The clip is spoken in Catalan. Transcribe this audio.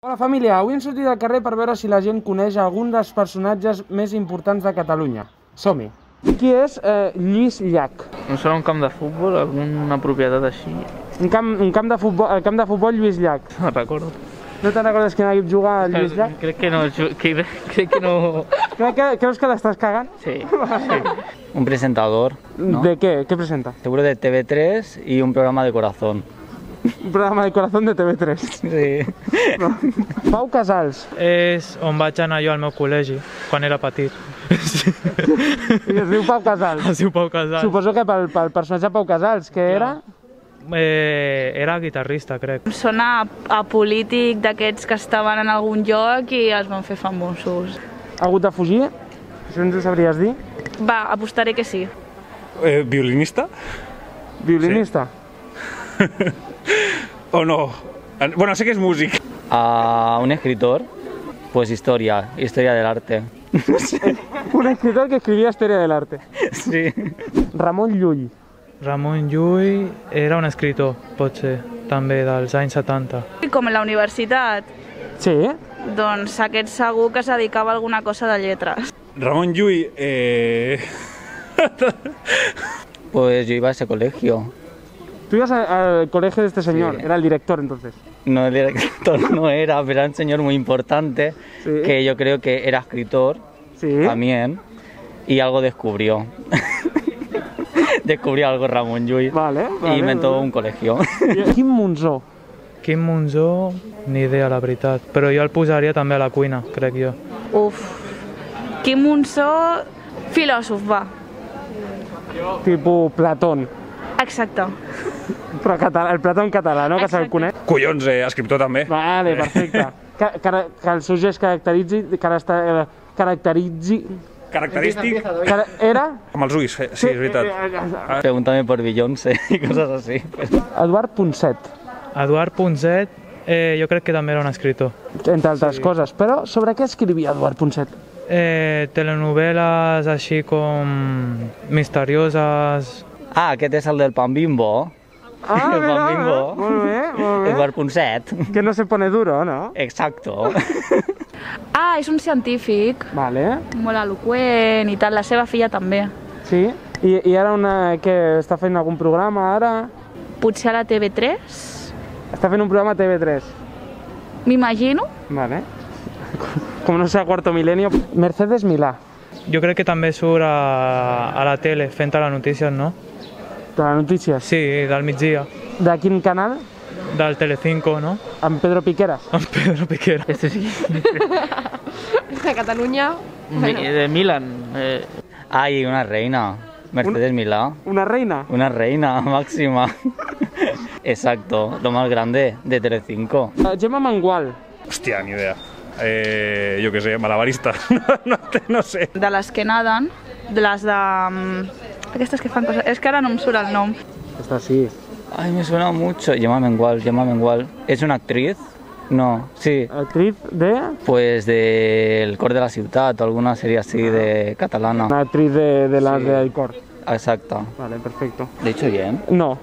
Hola família, avui hem sortit al carrer per veure si la gent coneix algun dels personatges més importants de Catalunya. Som-hi! Qui és Lluís Llach? No serà un camp de futbol, alguna propietat així? El camp de futbol Lluís Llach. No recordo. No te'n recordes quin equip juga Lluís Llach? Crec que no... Creus que l'estàs cagant? Sí. Un presentador, ¿no? ¿De qué? ¿Qué presenta? Seguro de TV3 y un programa de corazón. Un programa de corazón de TV3. Sí. No. Pau Casals. És on vaig anar jo al meu col·legi, quan era petit. I es diu Pau Casals. Es diu Pau Casals. Suposo que pel personatge Pau Casals, que era... Era guitarrista, crec. Sona a polític d'aquests que estaven en algun lloc i els van fer famosos. Ha hagut de fugir? Això ens ho sabries dir? Va, apostaré que sí. ¿Violinista? Violinista? Sí. ¿O no? Bueno, sé que es músico. A un escritor, pues historia del arte. Un escritor que escrivia Història de l'Arte. Sí. Ramon Llull. Ramon Llull era un escritor, potser, també dels anys 70. I com a la universitat, Sí? doncs aquest segur que es dedicava a alguna cosa de lletres. Ramón Llull, Pues yo iba a ese colegio. Tú ibas al colegio de este señor, Sí. era el director entonces. No, el director no era, pero era un señor muy importante, Sí. que yo creo que era escritor Sí. también, y algo descubrió. Descubrió algo Ramon Llull Vale, y vale, inventó vale. un colegio. Quim Monzó. Quim Monzó, ni idea, la veritat. Però jo el posaria també a la cuina, crec jo. Uf. Quim Monzó, filòsof, va. Tipo Platón. Exacte. Però català, el Platón català, no? Que se'l Exacte. coneix. collons, escriptor també. Vale, perfecte. Que el seu gest caracteritzi... Característic, Era? amb els ulls, sí, és veritat. Pregúntame por Beyoncé y cosas así. Eduard Ponset, Eduard Ponset, jo crec que també era un escritor. entre altres coses. Però sobre què escrivia Eduard Ponset? Telenovel·les així com misterioses. Ah, aquest és el del pan bimbo. Ah, El mira, Pan Bimbo. molt bé, molt bé. Eduard Ponset. Que no se pone duro, no? Exacto. Ah, és un científic, Vale, molt eloqüent i tal, la seva filla també. sí. I ara que està fent algun programa, ara? Potser a la TV3, Està fent un programa a TV3. m'imagino. Vale. Com no sé, a Cuarto Milenio. Mercedes Milà, Jo crec que també surt a la tele fent les notícies, no? de les notícies. Sí, del migdia, De quin canal? del Telecinco, no? Amb Pedro Piqueras. Amb Pedro Piquera. Este sí. De Catalunya, bueno, De Milan. Ay, una reina. Mercedes Milá. Una reina? Una reina máxima. Exacto, lo más grande de Telecinco. Gemma Mengual. Hòstia, ni idea. Jo què sé, malabarista. No sé. De les que naden, de les de... aquestes que fan coses... És que ara no em surt el nom. Esta sí. Ay, me suena mucho. Gemma Mengual. ¿Es una actriz? No, sí. Actriz de... Pues del Cor de la Ciutat o alguna serie así de catalana. Una actriz de las Sí. de Alcor. Exacto. Vale, perfecto. ¿Lo he dicho bien? No.